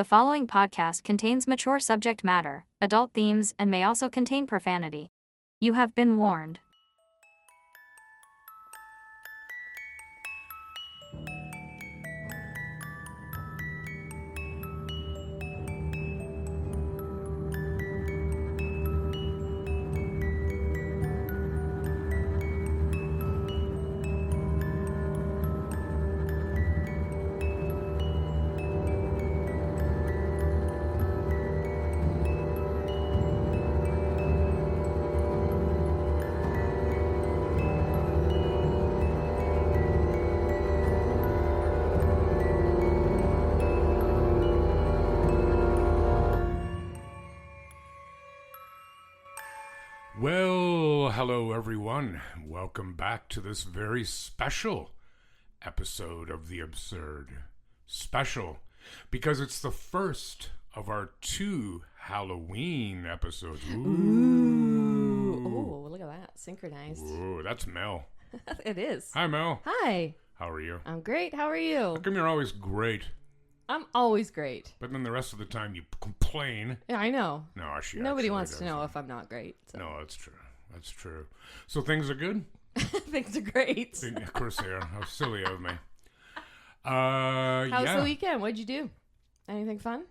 The following podcast contains mature subject matter, adult themes, and may also contain profanity. You have been warned. Well, hello everyone. Welcome back to this very special episode of The Absurd. Special because it's the first of our 2 Halloween episodes. Ooh. Oh, look at that. Synchronized. Ooh, that's Mel. It is. Hi, Mel. Hi. How are you? I'm great. How are you? How come you're always great, I'm always great. but then the rest of the time you complain? Yeah, I know. No, Nobody wants to know if I'm not great. So. No, that's true. That's true. So things are good? Things are great. Of course they are. How silly of me. How's yeah. the weekend? What'd you do? Anything fun?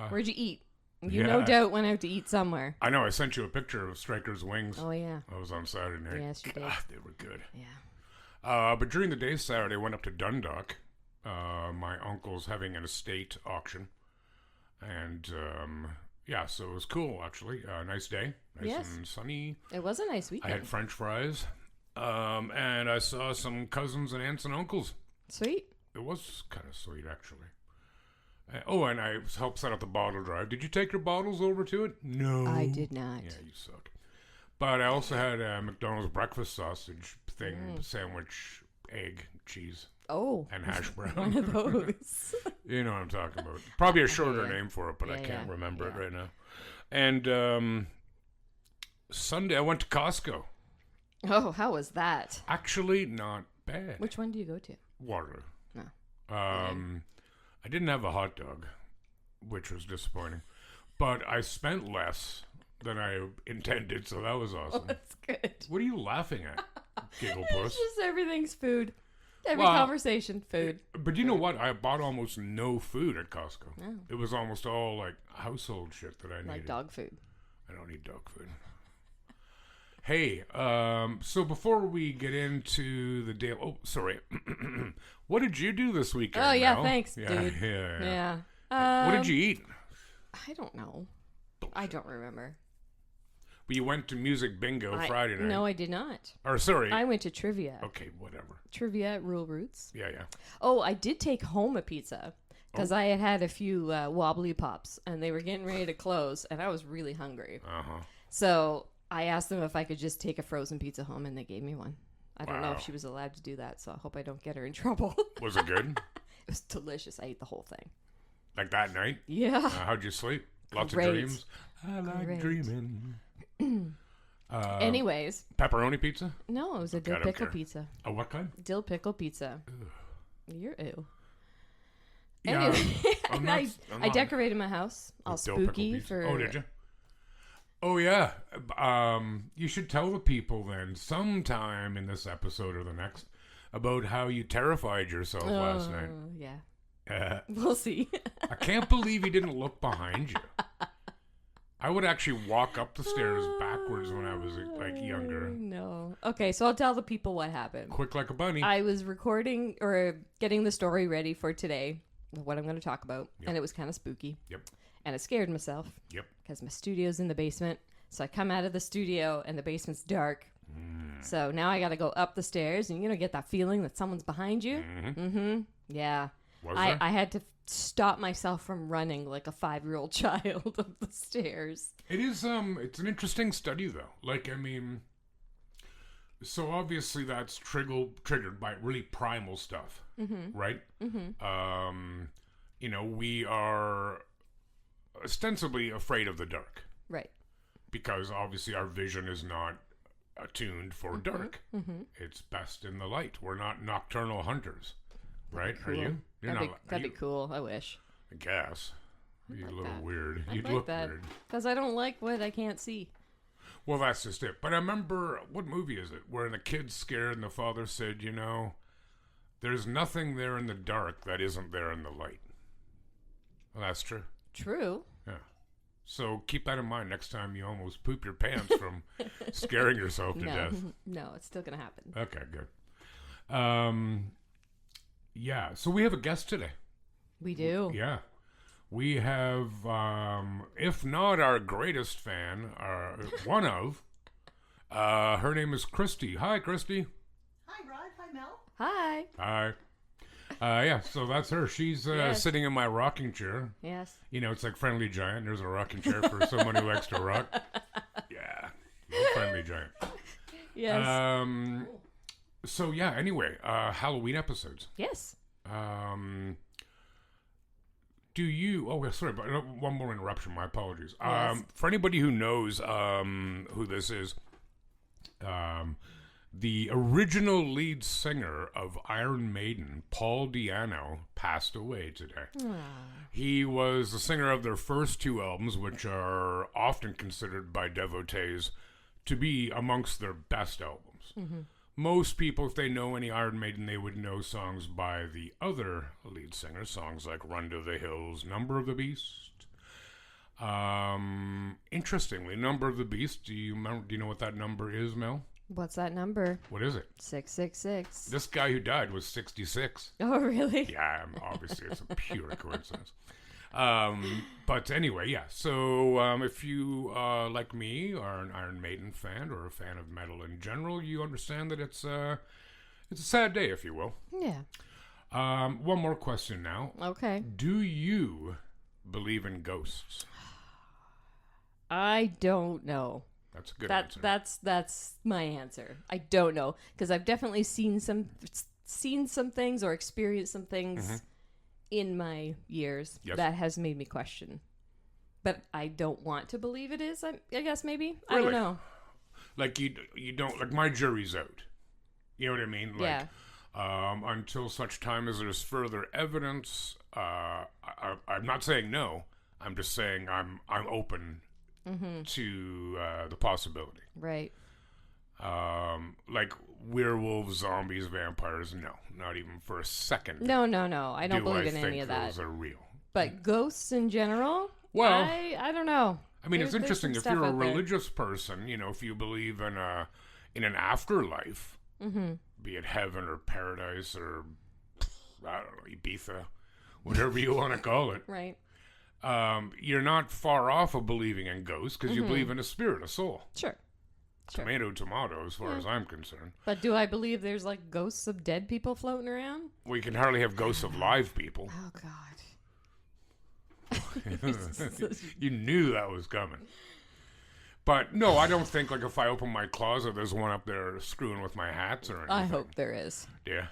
Where'd you eat? You no yeah. doubt went out to eat somewhere. I know. I sent you a picture of Striker's wings. Oh, yeah. I was on Saturday night. Yes, you did. God, they were good. Yeah. But during the day Saturday, I went up to Dundalk. My uncle's having an estate auction. And, yeah, so it was cool, actually. Nice day. Nice and sunny. It was a nice I weekend. had French fries. And I saw some cousins and aunts and uncles. Sweet. It was kind of sweet, actually. And I helped set up the bottle drive. Did you take your bottles over to it? No. I did not. Yeah, you suck. But I also had a McDonald's breakfast sausage thing, sandwich, egg, cheese, Oh. and hash brown. One of those. You know what I'm talking about. Probably a shorter Yeah. name for it, but I Yeah, can't yeah, remember it yeah. right now. And Sunday, I went to Costco. Oh, how was that? Actually, not bad. Which one do you go to? Waterloo. No. I didn't have a hot dog, which was disappointing. But I spent less than I intended, so that was awesome. That's good. What are you laughing at, giggle It's puss? just everything's food. Every Well, conversation, food. But you know what? I bought almost no food at Costco. Oh. It was almost all like household shit that I needed. Like dog food. I don't need dog food. Hey, so before we get into the day, what did you do this weekend? Oh, yeah, Mel? thanks, yeah, dude. Yeah. Yeah. What did you eat? I don't know. I don't remember. Well, you went to music bingo Friday night. No, I did not. Or sorry. I went to trivia. Okay, whatever. Trivia at Rural Roots. Yeah. Oh, I did take home a pizza because I had a few wobbly pops and they were getting ready to close and I was really hungry. So I asked them if I could just take a frozen pizza home and they gave me one. I don't know Wow. if she was allowed to do that, so I hope I don't get her in trouble. Was it good? It was delicious. I ate the whole thing. Like that night? Yeah. How'd you sleep? Lots Great. of dreams? I like Great. dreaming. Anyways, Pepperoni pizza? no, it was a Okay, I dill don't pickle care. pizza. Oh, what kind? Dill pickle pizza. You're ew. Yeah, Anyway, I'm I not- decorated my house all with dill pickle spooky pizza. for. Oh, did you? Oh, yeah. You should tell the people then, sometime in this episode or the next, about how you terrified yourself last night. Yeah, we'll see. I can't believe you didn't look behind you. I would actually walk up the stairs backwards when I was like younger. No. Okay, so I'll tell the people what happened. Quick like a bunny. I was recording or getting the story ready for today, what I'm going to talk about, Yep. and it was kind of spooky. Yep. And it scared myself. Yep. Because my studio's in the basement. So I come out of the studio and the basement's dark. So now I got to go up the stairs and, get that feeling that someone's behind you. Mm-hmm. Yeah. Was there? I had to stop myself from running like a 5-year-old child up the stairs. It is, it's an interesting study though. Like, I mean, so obviously that's triggered by really primal stuff, right? We are ostensibly afraid of the dark. Right. Because obviously our vision is not attuned for dark. It's best in the light. We're not nocturnal hunters, right? Cool. Are you? That'd be cool. I wish. I guess. You're a little weird. I'd You'd like look that. weird. Because I don't like what I can't see. Well, that's just it. But I remember, what movie is it? Where the kid's scared and the father said, there's nothing there in the dark that isn't there in the light. Well, that's true. True. Yeah. So keep that in mind next time you almost poop your pants from scaring yourself to death. No, it's still going to happen. Okay, good. Yeah, so we have a guest today. We do. Yeah. We have, if not our greatest fan, one of, her name is Christy. Hi, Christy. Hi, Rod. Hi, Mel. Hi. Hi. Yeah, so that's her. She's sitting in my rocking chair. Yes. It's like Friendly Giant. There's a rocking chair for someone who likes to rock. Yeah. Friendly Giant. Yes. So, yeah, anyway, Halloween episodes. Yes. Do you... Oh, sorry, but one more interruption. My apologies. Yes. For anybody who knows who this is, the original lead singer of Iron Maiden, Paul Di'Anno, passed away today. Aww. He was the singer of their first two albums, which are often considered by devotees to be amongst their best albums. Mm-hmm. Most people, if they know any Iron Maiden, they would know songs by the other lead singer, songs like Run to the Hills, Number of the Beast. Interestingly, Number of the Beast, do you know what that number is, Mel? What's that number? What is it? 666. This guy who died was 66. Oh, really? Yeah, obviously it's a pure coincidence. But anyway, yeah. So if you, like me, are an Iron Maiden fan or a fan of metal in general, you understand that it's a sad day, if you will. Yeah. One more question now. Okay. Do you believe in ghosts? I don't know. That's a good answer. That's my answer. I don't know, because I've definitely seen some things or experienced some things in my years that has made me question. But I don't want to believe it is. I guess maybe. Really? I don't know. Like you don't, like, my jury's out. You know what I mean? Like, yeah. Until such time as there's further evidence, I'm not saying no. I'm just saying I'm open to the possibility. Right. Like werewolves, zombies, vampires, no. Not even for a second. No. I don't believe in any of that. Those are real. But ghosts in general? Well, I don't know. I mean, it's interesting if you're a religious religious person, if you believe in an afterlife, be it heaven or paradise or, I don't know, Ibiza, whatever you want to call it. Right. You're not far off of believing in ghosts because you believe in a spirit, a soul. Sure. Tomato, as far as I'm concerned. But do I believe there's like ghosts of dead people floating around? Well, you can hardly have ghosts of live people. Oh, God. You knew that was coming. But no, I don't think, like, if I open my closet, there's one up there screwing with my hats or anything. I hope there is. Yeah.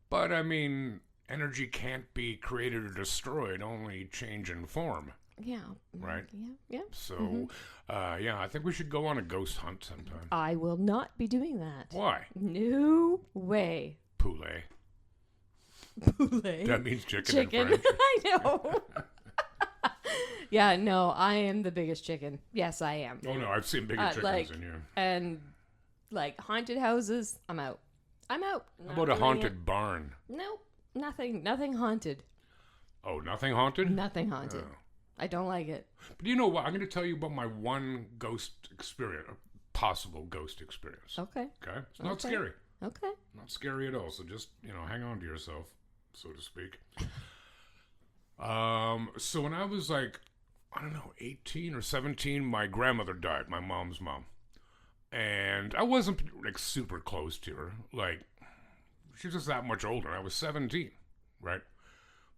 But I mean, energy can't be created or destroyed, only change in form. Yeah. Right? Yeah. So, yeah, I think we should go on a ghost hunt sometime. I will not be doing that. Why? No way. Poulet. Poulet. That means chicken. In French. I know. Yeah, no, I am the biggest chicken. Yes, I am. Oh, no, I've seen bigger chickens than you. And, like, haunted houses, I'm out. How about a haunted barn? Nope. Nothing haunted. Oh, nothing haunted? Nothing haunted. Oh. I don't like it. But you know what? I'm going to tell you about my one ghost experience, a possible ghost experience. Okay. Okay? It's not scary. Okay. Not scary at all. So just, hang on to yourself, so to speak. So when I was like, I don't know, 18 or 17, my grandmother died, my mom's mom. And I wasn't, like, super close to her. Like, she was just that much older. I was 17, right?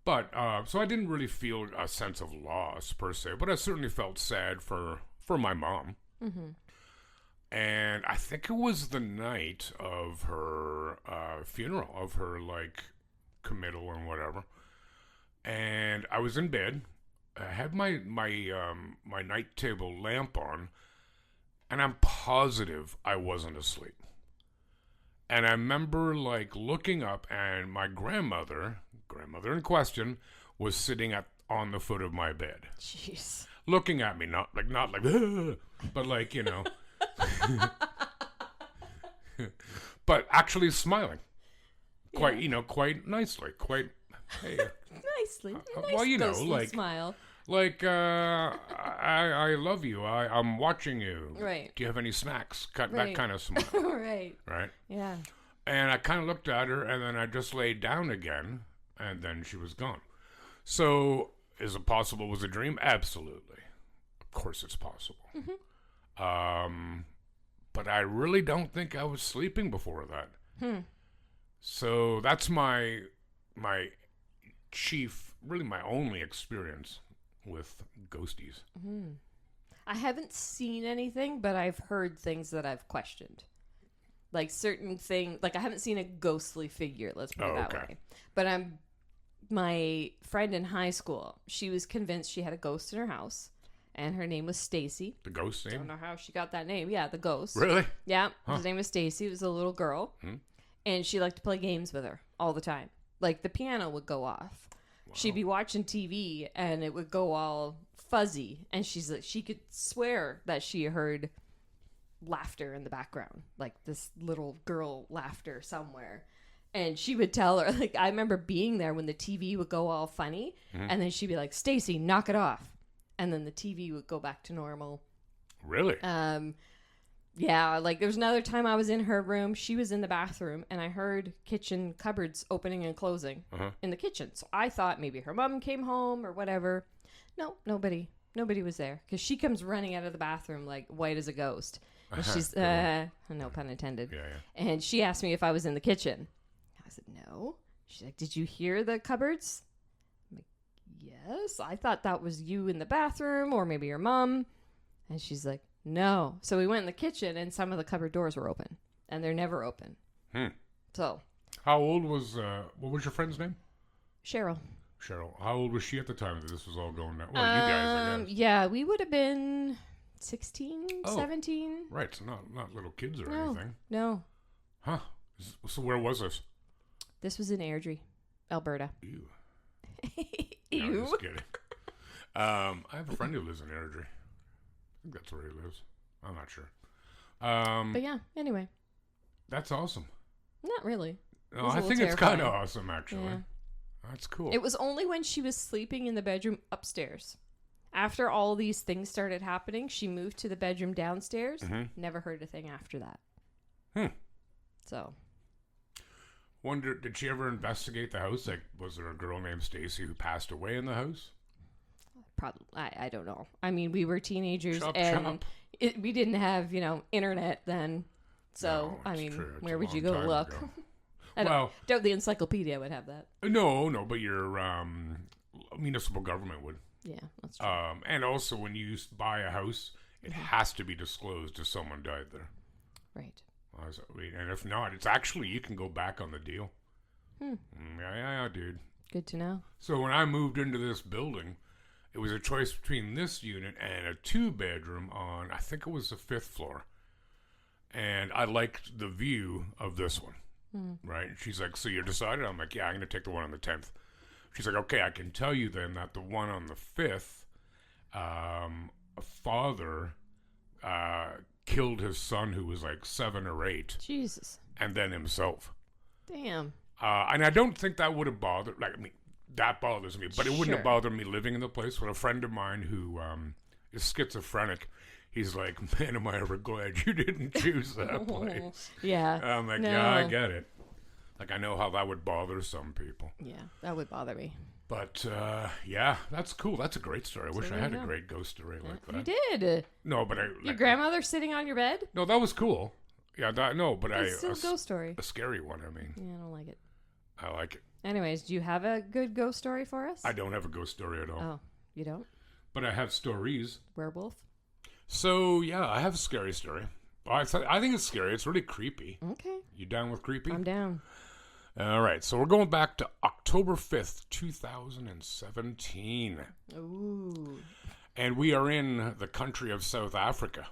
But, so I didn't really feel a sense of loss, per se. But I certainly felt sad for my mom. Mm-hmm. And I think it was the night of her funeral, of her, like, committal and whatever. And I was in bed. I had my night table lamp on, and I'm positive I wasn't asleep. And I remember like looking up, and my grandmother in question, was sitting on the foot of my bed, Jeez. looking at me, not like "Ugh," but like, but actually smiling, quite nicely, quite. Hey, Nicely. Nice well, ghostly like smile. like I love you. I'm watching you. Right. Do you have any snacks? That Right. kind of smile, Right. right? Yeah. And I kind of looked at her, and then I just laid down again, and then she was gone. So, is it possible it was a dream? Absolutely. Of course it's possible. But I really don't think I was sleeping before that. So that's my chief, really my only experience with ghosties. I haven't seen anything, but I've heard things that I've questioned. Like certain things, like I haven't seen a ghostly figure, let's put it that way. But my friend in high school, she was convinced she had a ghost in her house, and her name was Stacy. The ghost name? Don't know how she got that name. Yeah, the ghost. Really? Yeah, his name was Stacy. It was a little girl, and she liked to play games with her all the time. Like the piano would go off. Wow. She'd be watching TV, and it would go all fuzzy, and she could swear that she heard laughter in the background, like this little girl laughter somewhere. And she would tell her, like, I remember being there when the TV would go all funny, and then she'd be like, Stacy, knock it off. And then the TV would go back to normal. Really? Yeah, like there was another time I was in her room, she was in the bathroom, and I heard kitchen cupboards opening and closing in the kitchen. So I thought maybe her mom came home or whatever. No, nobody was there, because she comes running out of the bathroom like white as a ghost. And she's, no pun intended. Yeah. And she asked me if I was in the kitchen. I said, no. She's like, did you hear the cupboards? I'm like, yes. I thought that was you in the bathroom or maybe your mom. And she's like, no. So we went in the kitchen, and some of the cupboard doors were open, and they're never open. So. How old was, what was your friend's name? Cheryl. How old was she at the time that this was all going down? Well, you guys, I guess. Yeah, we would have been 16, 17. Right, so not little kids or No, anything. no. Huh. So where was this? This was in Airdrie, Alberta. Ew. Ew. No, just kidding. I have a friend who lives in Airdrie. I think that's where he lives. I'm not sure. But yeah, anyway. That's awesome. Not really. No, I think it's kind of awesome, actually. Yeah. That's cool. It was only when she was sleeping in the bedroom upstairs. After all these things started happening, she moved to the bedroom downstairs. Never heard a thing after that. So. Wonder, did she ever investigate the house? Like, was there a girl named Stacy who passed away in the house? Probably. I don't know. I mean, we were teenagers, Chop, and chop. we didn't have, internet then. So, No, I it's mean, true. It's where a would you long go time look? ago. I Well, doubt the encyclopedia would have that. no, but your municipal government would. Yeah, that's true. And also, when you buy a house, it has to be disclosed if someone died there. Right. And if not, it's actually, you can go back on the deal. Yeah, dude. Good to know. So when I moved into this building, it was a choice between this unit and a 2-bedroom on, I think it was the 5th floor. And I liked the view of this one. Right? And she's like, so you decided? I'm like, yeah, I'm going to take the one on the 10th. She's like, okay, I can tell you then that the one on the 5th, a father killed his son who was like 7 or 8. Jesus. And then himself. Damn. And I don't think that would have bothered, that bothers me, but it wouldn't have bothered me living in the place. But a friend of mine who is schizophrenic, he's like, man, am I ever glad you didn't choose that place. Yeah. I'm like, No. yeah, I get it. Like, I know how that would bother some people. Yeah, that would bother me. But, yeah, that's cool. That's a great story. I wish I had a great ghost story like that. You did. No, but Your grandmother sitting on your bed? No, that was cool. Yeah, but It's still a ghost story. A scary one, I mean. Yeah, I don't like it. I like it. Anyways, do you have a good ghost story for us? I don't have a ghost story at all. Oh, you don't? But I have stories. Werewolf? So, yeah, I have a scary story. I think it's scary. It's really creepy. Okay. You down with creepy? I'm down. All right, so we're going back to October 5th, 2017. Ooh. And we are in the country of South Africa.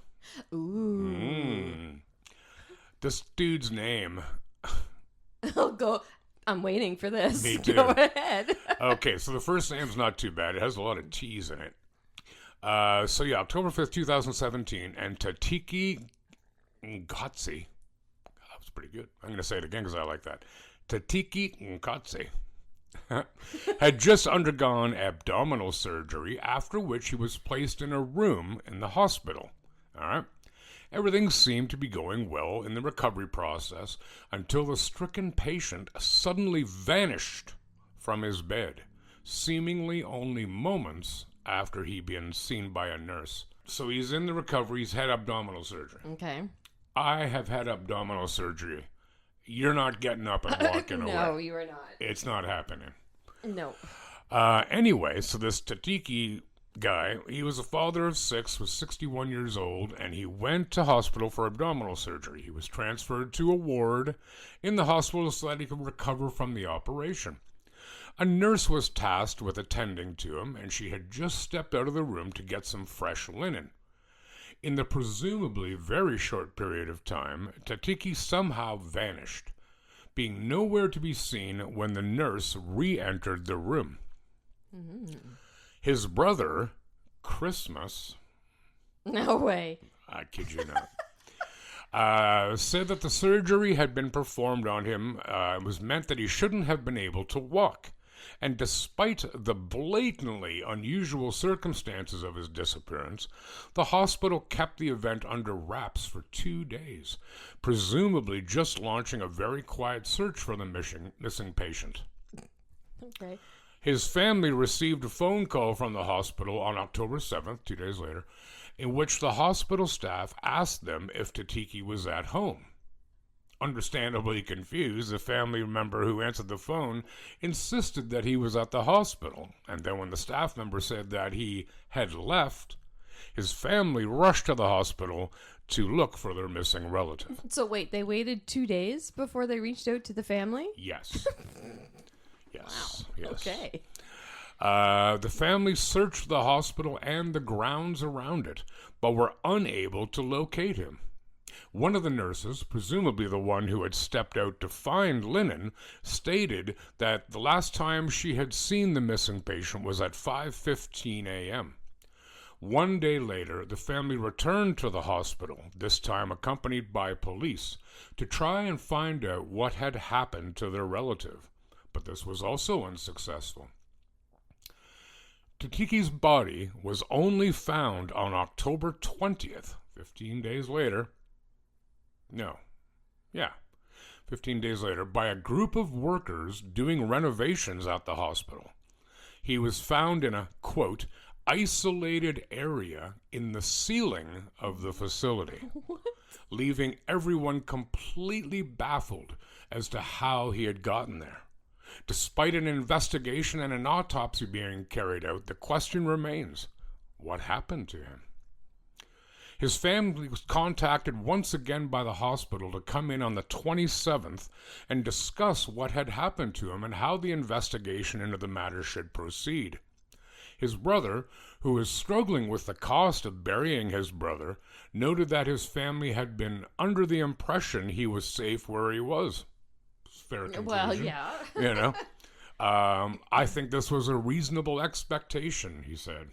Ooh. This dude's name, I'll go. I'm waiting for this. Me too. Go ahead. Okay, so the first name's not too bad. It has a lot of T's in it. October 5th, 2017, and Tatiki Ngotsi. That was pretty good. I'm going to say it again because I like that. Tatiki Ngotsi had just undergone abdominal surgery, after which he was placed in a room in the hospital. All right? Everything seemed to be going well in the recovery process until the stricken patient suddenly vanished from his bed, seemingly only moments after he'd been seen by a nurse. So he's in the recovery, he's had abdominal surgery. Okay. I have had abdominal surgery. You're not getting up and walking away. No, you are not. It's not happening. No. Anyway, so this Tatiki guy, he was a father of 6, was 61 years old, and he went to hospital for abdominal surgery. He was transferred to a ward in the hospital so that he could recover from the operation. A nurse was tasked with attending to him, and she had just stepped out of the room to get some fresh linen. In the presumably very short period of time, Tatiki somehow vanished, being nowhere to be seen when the nurse re-entered the room. Mm-hmm. His brother, Christmas... No way. I kid you not. Said that the surgery had been performed on him was meant that he shouldn't have been able to walk. And despite the blatantly unusual circumstances of his disappearance, the hospital kept the event under wraps for 2 days, presumably just launching a very quiet search for the missing patient. Okay. His family received a phone call from the hospital on October 7th, 2 days later, in which the hospital staff asked them if Tatiki was at home. Understandably confused, the family member who answered the phone insisted that he was at the hospital, and then when the staff member said that he had left, his family rushed to the hospital to look for their missing relative. So wait, they waited 2 days before they reached out to the family? Yes. Yes. Wow. Yes. Okay. The family searched the hospital and the grounds around it, but were unable to locate him. One of the nurses, presumably the one who had stepped out to find linen, stated that the last time she had seen the missing patient was at 5:15 a.m. 1 day later, the family returned to the hospital, this time accompanied by police, to try and find out what had happened to their relative, but this was also unsuccessful. Tatiki's body was only found on October 20th, 15 days later. 15 days later, by a group of workers doing renovations at the hospital. He was found in a, quote, isolated area in the ceiling of the facility, leaving everyone completely baffled as to how he had gotten there. Despite an investigation and an autopsy being carried out, the question remains, what happened to him? His family was contacted once again by the hospital to come in on the 27th and discuss what had happened to him and how the investigation into the matter should proceed. His brother, who was struggling with the cost of burying his brother, noted that his family had been under the impression he was safe where he was. Fair conclusion. Well, yeah. You know? I think this was a reasonable expectation, he said.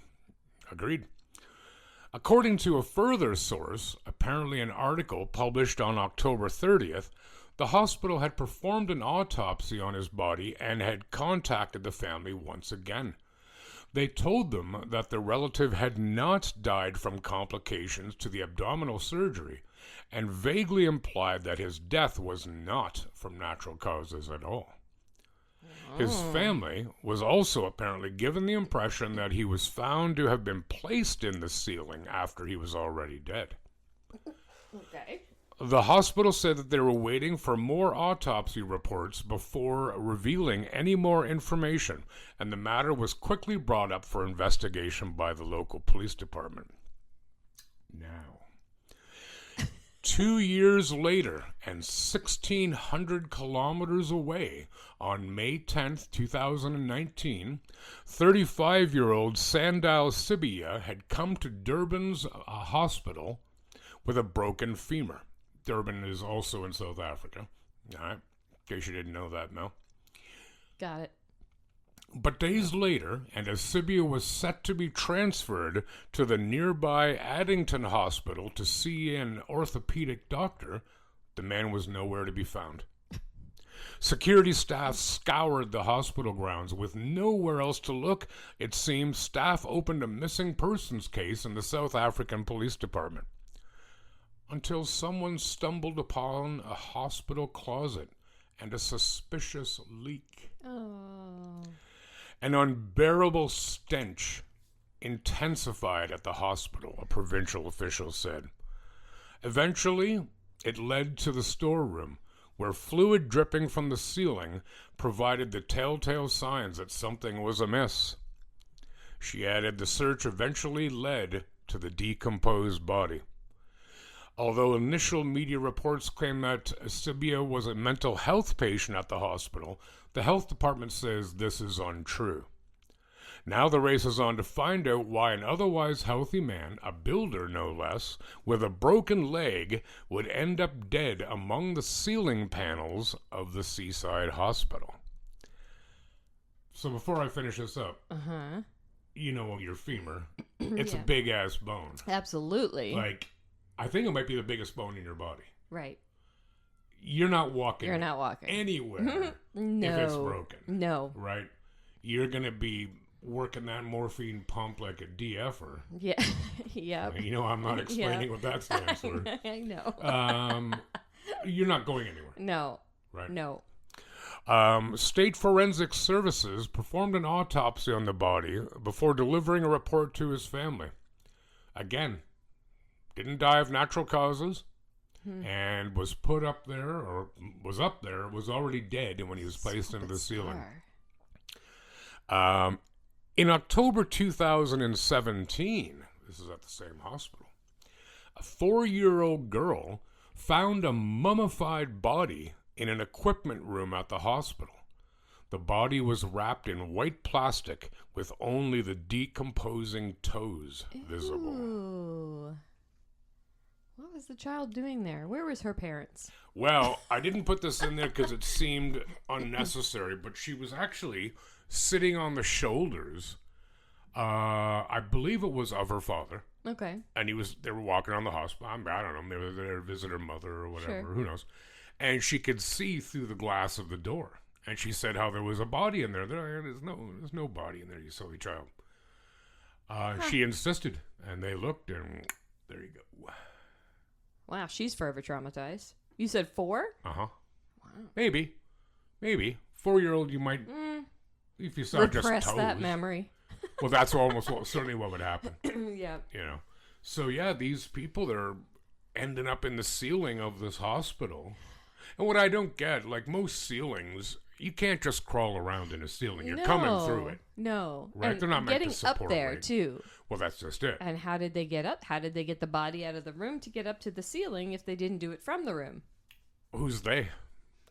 Agreed. According to a further source, apparently an article published on October 30th, the hospital had performed an autopsy on his body and had contacted the family once again. They told them that the relative had not died from complications to the abdominal surgery and vaguely implied that his death was not from natural causes at all. His family was also apparently given the impression that he was found to have been placed in the ceiling after he was already dead. Okay. The hospital said that they were waiting for more autopsy reports before revealing any more information, and the matter was quickly brought up for investigation by the local police department. Now, 2 years later, and 1,600 kilometers away, on May 10th, 2019, 35-year-old Sandal Sibia had come to Durban's hospital with a broken femur. Durban is also in South Africa. All right. In case you didn't know that, Mel. Got it. But days later, and as Sibia was set to be transferred to the nearby Addington Hospital to see an orthopedic doctor, the man was nowhere to be found. Security staff scoured the hospital grounds. With nowhere else to look, it seems staff opened a missing persons case in the South African Police Department. Until someone stumbled upon a hospital closet and a suspicious leak. Oh. An unbearable stench intensified at the hospital, a provincial official said. Eventually, it led to the storeroom, where fluid dripping from the ceiling provided the telltale signs that something was amiss. She added the search eventually led to the decomposed body. Although initial media reports claim that Sibia was a mental health patient at the hospital, the health department says this is untrue. Now the race is on to find out why an otherwise healthy man, a builder no less, with a broken leg, would end up dead among the ceiling panels of the seaside hospital. So before I finish this up, you know your femur. It's a big-ass bone. Absolutely. Like, I think it might be the biggest bone in your body. Right. You're not walking anywhere No. if it's broken. No. Right? You're going to be working that morphine pump like a DFer. Yeah. Yep. You know, I'm not explaining what that stands for. I know. You're not going anywhere. No. Right? No. State Forensic Services performed an autopsy on the body before delivering a report to his family. Again, didn't die of natural causes, and was put up there, or was up there, was already dead when he was placed into the ceiling. In October 2017, this is at the same hospital, a 4-year-old girl found a mummified body in an equipment room at the hospital. The body was wrapped in white plastic with only the decomposing toes visible. Ooh. What was the child doing there? Where was her parents? Well, I didn't put this in there because it seemed unnecessary, but she was actually sitting on the shoulders, I believe it was of her father. Okay. And they were walking around the hospital. I don't know, maybe they were there to visit her mother or whatever, Sure. Who knows. And she could see through the glass of the door. And she said how there was a body in there. There's no body in there, you silly child. She insisted, and they looked, and there you go. Wow, she's forever traumatized. You said 4? Uh-huh. Wow. Maybe. 4-year-old, you might, if you saw just Repress toes. that memory. Well, that's certainly what would happen. Yeah. You know. So, yeah, these people, they're ending up in the ceiling of this hospital. And what I don't get, like most ceilings, you can't just crawl around in a ceiling. You're coming through it. No. Right? And they're not meant to getting support up there, weight. too. Well, that's just it. And how did they get up? How did they get the body out of the room to get up to the ceiling if they didn't do it from the room? Who's they?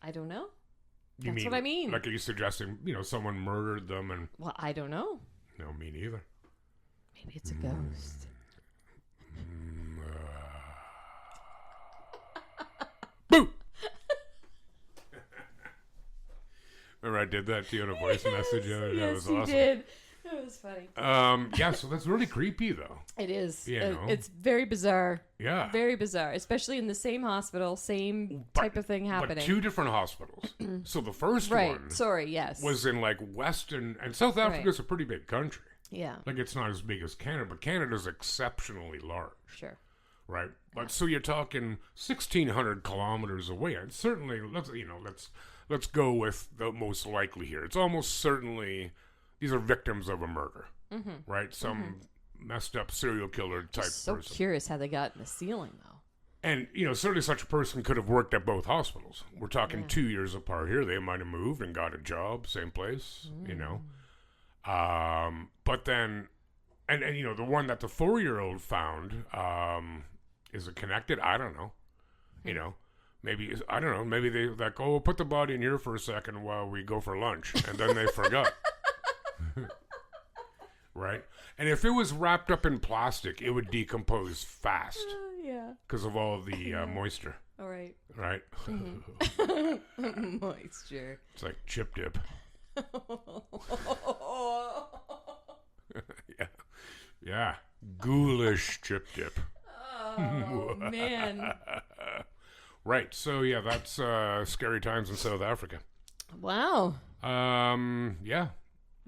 I don't know. You That's what I mean. Like, are you suggesting, someone murdered them and... Well, I don't know. No, me neither. Maybe it's a ghost. Boo! Remember I did that to you in a voice message the other day? That was you awesome. did. It was funny. Yeah, so that's really creepy, though. It is. You know. It's very bizarre. Yeah. Very bizarre, especially in the same hospital, same type of thing happening. But 2 different hospitals. So the first right. one Sorry, yes. was in, like, Western... And South Africa's a pretty big country. Yeah. Like, it's not as big as Canada, but Canada's exceptionally large. Sure. Right? But so you're talking 1,600 kilometers away. And certainly, let's go with the most likely here. It's almost certainly... These are victims of a murder, right? Some messed up serial killer type So person. curious how they got in the ceiling, though. And, certainly such a person could have worked at both hospitals. We're talking 2 years apart here. They might have moved and got a job, same place, But then, and the one that the 4-year-old found, is it connected? I don't know. Maybe, I don't know, maybe they like, we'll put the body in here for a second while we go for lunch. And then they forgot. Right? And if it was wrapped up in plastic, it would decompose fast Yeah. because of all the moisture. All right. right? Moisture. It's like chip dip. Yeah. Yeah. Ghoulish chip dip. Oh, man. Right. So, yeah, that's scary times in South Africa. Wow. Yeah.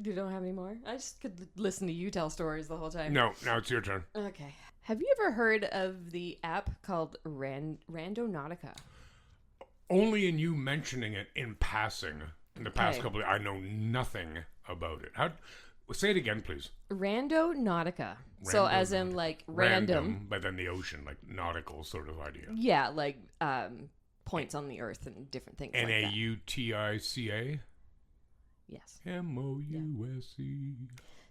You don't have any more? I just could listen to you tell stories the whole time. No, now it's your turn. Okay. Have you ever heard of the app called Randonautica? Only in you mentioning it in passing in the past Okay. couple of I know nothing about it. Say it again, please. Randonautica. So as in like random. But then the ocean, like nautical sort of idea. Yeah, like points on the earth and different things like that. Nautica? Yes. MOUSE.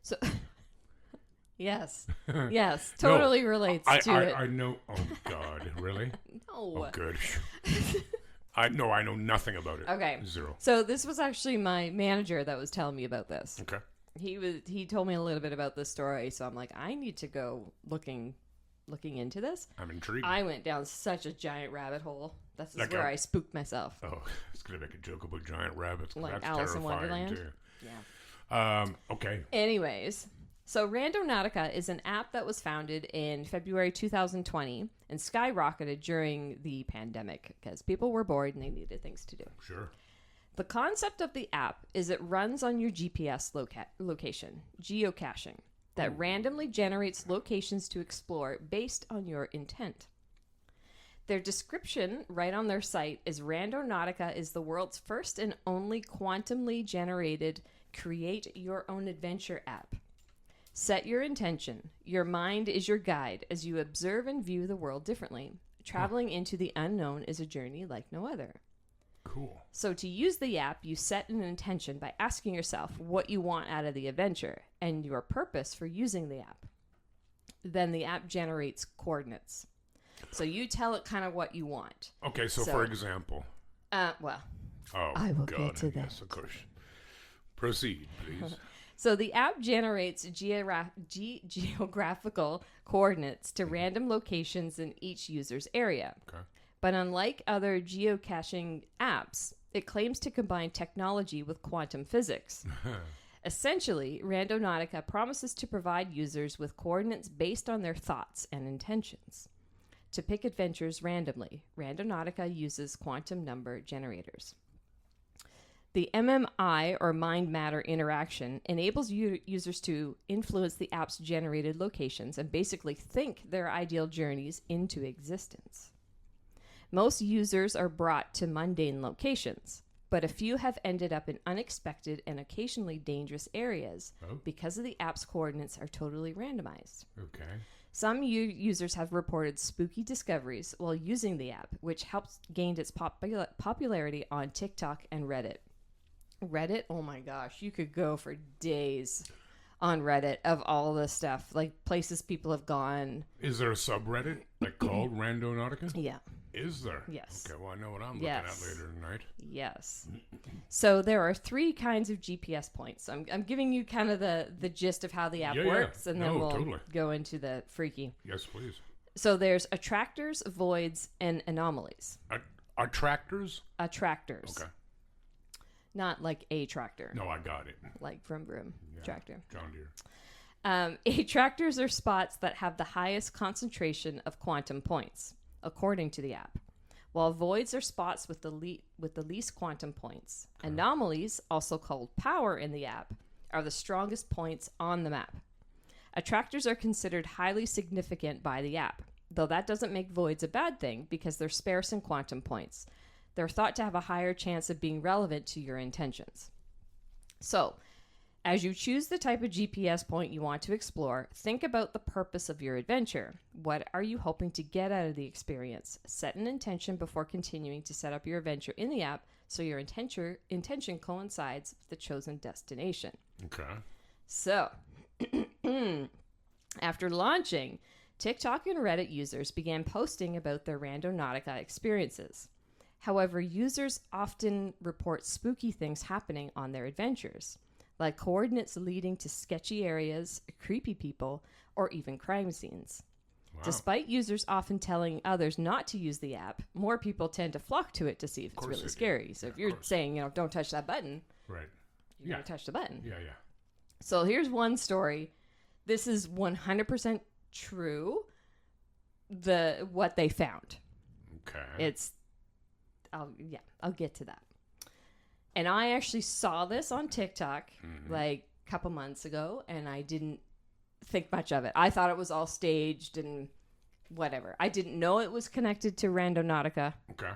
So yes. Yes. Totally relates to it. I know. Oh, God. Really? No. Oh, good. I know nothing about it. Okay. Zero. So this was actually my manager that was telling me about this. Okay. He told me a little bit about this story, so I'm like, I need to go looking into this. I'm intrigued. I went down such a giant rabbit hole. That's Like where I spooked myself. Oh, it's going to make a joke about giant rabbits. Like That's Alice in terrifying, Wonderland? too. Yeah. Okay. Anyways, so Randonautica is an app that was founded in February 2020 and skyrocketed during the pandemic because people were bored and they needed things to do. Sure. The concept of the app is it runs on your GPS location, geocaching, that randomly generates locations to explore based on your intent. Their description right on their site is Randonautica is the world's first and only quantumly generated create your own adventure app. Set your intention. Your mind is your guide as you observe and view the world differently. Traveling into the unknown is a journey like no other. Cool. So to use the app, you set an intention by asking yourself what you want out of the adventure and your purpose for using the app. Then the app generates coordinates. So you tell it kind of what you want. Okay, so for example. Well, Oh, I will God. get to that. Yes, of course. Proceed, please. So the app generates geographical coordinates to random locations in each user's area. Okay. But unlike other geocaching apps, it claims to combine technology with quantum physics. Essentially, Randonautica promises to provide users with coordinates based on their thoughts and intentions. To pick adventures randomly, Randonautica uses quantum number generators. The MMI, or mind matter interaction, enables users to influence the app's generated locations and basically think their ideal journeys into existence. Most users are brought to mundane locations, but a few have ended up in unexpected and occasionally dangerous areas because of the app's coordinates are totally randomized. Okay. Some users have reported spooky discoveries while using the app, which helped gain its popularity on TikTok and Reddit. Reddit, oh my gosh, you could go for days on Reddit of all this stuff, like places people have gone. Is there a subreddit called Randonautica? Yeah. Is there? Yes. Okay, well, I know what I'm looking at later tonight. Yes. So there are 3 kinds of GPS points. I'm giving you kind of the gist of how the app works, and then we'll go into the freaky. Yes, please. So there's attractors, voids, and anomalies. Attractors? Attractors. Okay. Not like a tractor. No, I got it. Like vroom vroom tractor. John Deere. Attractors are spots that have the highest concentration of quantum points, according to the app, while voids are spots with the least quantum points. Okay. Anomalies, also called power in the app, are the strongest points on the map. Attractors are considered highly significant by the app, though that doesn't make voids a bad thing because they're sparse in quantum points. They're thought to have a higher chance of being relevant to your intentions. So, as you choose the type of GPS point you want to explore, think about the purpose of your adventure. What are you hoping to get out of the experience? Set an intention before continuing to set up your adventure in the app so your intention coincides with the chosen destination. Okay. So, after launching, TikTok and Reddit users began posting about their Randonautica experiences. However, users often report spooky things happening on their adventures, like coordinates leading to sketchy areas, creepy people, or even crime scenes. Despite users often telling others not to use the app, more people tend to flock to it to see if it's really scary. So if you're saying, don't touch that button, right, you're going to touch the button. Yeah. So here's one story. This is 100% true. What they found. Okay. I'll get to that. And I actually saw this on TikTok like a couple months ago, and I didn't think much of it. I thought it was all staged and whatever. I didn't know it was connected to Randonautica. Okay.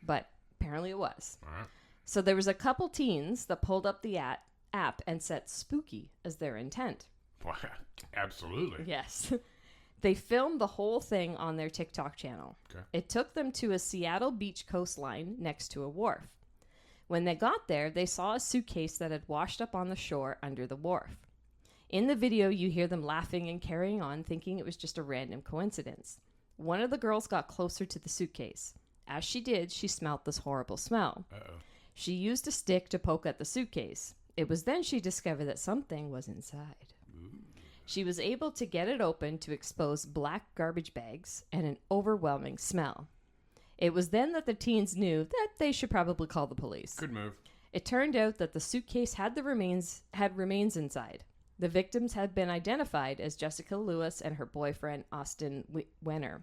But apparently it was. All right. So there was a couple teens that pulled up the app and set spooky as their intent. Well, absolutely. Yes. They filmed the whole thing on their TikTok channel. Okay. It took them to a Seattle beach coastline next to a wharf. When they got there, they saw a suitcase that had washed up on the shore under the wharf. In the video, you hear them laughing and carrying on, thinking it was just a random coincidence. One of the girls got closer to the suitcase. As she did, she smelled this horrible smell. Uh-oh. She used a stick to poke at the suitcase. It was then she discovered that something was inside. Ooh. She was able to get it open to expose black garbage bags and an overwhelming smell. It was then that the teens knew that they should probably call the police. Good move. It turned out that the suitcase had remains inside. The victims had been identified as Jessica Lewis and her boyfriend, Austin Wenner.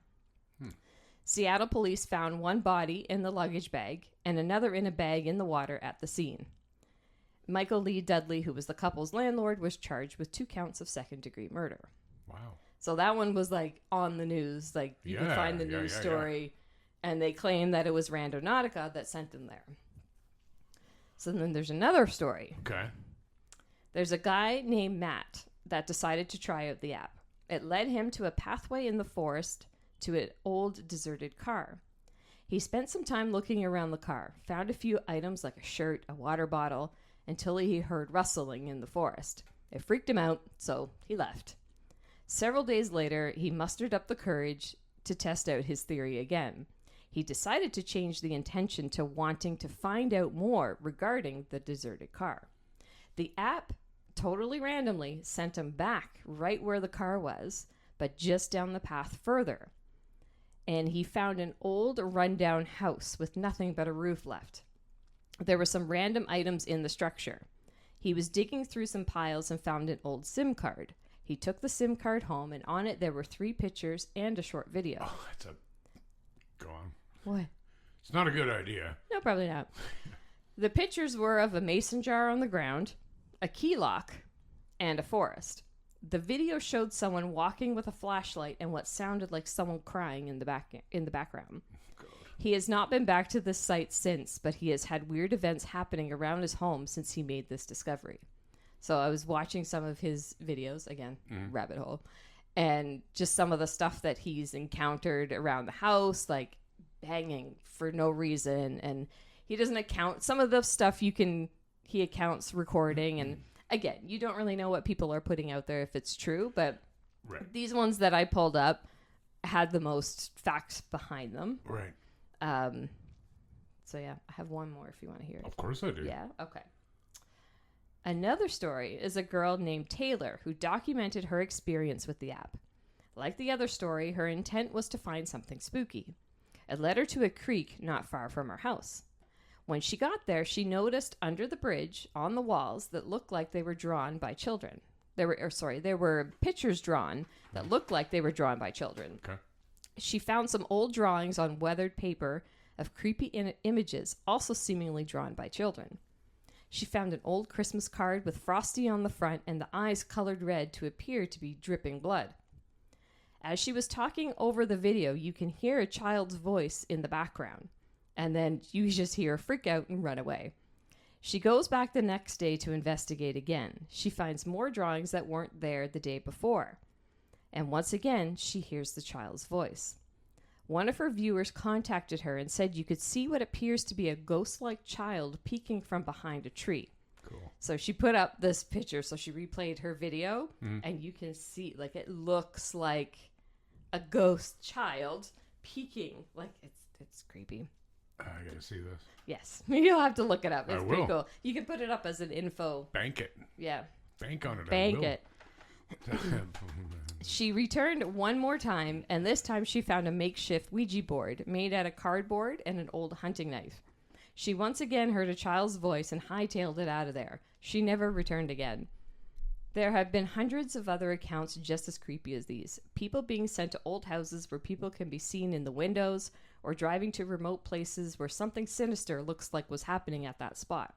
Seattle police found one body in the luggage bag and another in a bag in the water at the scene. Michael Lee Dudley, who was the couple's landlord, was charged with 2 counts of second-degree murder. Wow. So that one was like on the news. Like you can find the news story, and they claim that it was Randonautica that sent them there. So then there's another story. Okay. There's a guy named Matt that decided to try out the app. It led him to a pathway in the forest to an old deserted car. He spent some time looking around the car, found a few items like a shirt, a water bottle, until he heard rustling in the forest. It freaked him out, so he left. Several days later, he mustered up the courage to test out his theory again. He decided to change the intention to wanting to find out more regarding the deserted car. The app, totally randomly, sent him back right where the car was, but just down the path further. And he found an old, rundown house with nothing but a roof left. There were some random items in the structure. He was digging through some piles and found an old SIM card. He took the SIM card home, and on it there were 3 pictures and a short video. Oh, that's a... Go on. What? It's not a good idea. No, probably not. The pictures were of a mason jar on the ground, a key lock, and a forest. The video showed someone walking with a flashlight and what sounded like someone crying in the background. God. He has not been back to this site since, but he has had weird events happening around his home since he made this discovery. So I was watching some of his videos, again, rabbit hole, and just some of the stuff that he's encountered around the house, like banging for no reason. And he doesn't account some of the stuff he accounts recording. And again, you don't really know what people are putting out there if it's true, but these ones that I pulled up had the most facts behind them. Right. So yeah, I have one more if you want to hear it. Of course I do. Yeah, okay. Another story is a girl named Taylor who documented her experience with the app. Like the other story, her intent was to find something spooky. It led her to a creek not far from her house. When she got there, she noticed under the bridge on the walls that looked like they were drawn by children. There were pictures drawn that looked like they were drawn by children. Okay. She found some old drawings on weathered paper of creepy images, also seemingly drawn by children. She found an old Christmas card with Frosty on the front and the eyes colored red to appear to be dripping blood. As she was talking over the video, you can hear a child's voice in the background, and then you just hear her freak out and run away. She goes back the next day to investigate again. She finds more drawings that weren't there the day before. And once again, she hears the child's voice. One of her viewers contacted her and said you could see what appears to be a ghost-like child peeking from behind a tree. Cool. So she put up this picture. So she replayed her video, and you can see, like, it looks like a ghost child peeking. Like, it's creepy. I gotta see this. Yes. You'll have to look it up. It's I pretty will. cool. You can put it up as an info. Bank it. Yeah. Bank on it. Bank I will. it. She returned one more time, and this time she found a makeshift Ouija board made out of cardboard and an old hunting knife. She once again heard a child's voice and hightailed it out of there. She never returned again. There have been hundreds of other accounts just as creepy as these. People being sent to old houses where people can be seen in the windows, or driving to remote places where something sinister looks like was happening at that spot.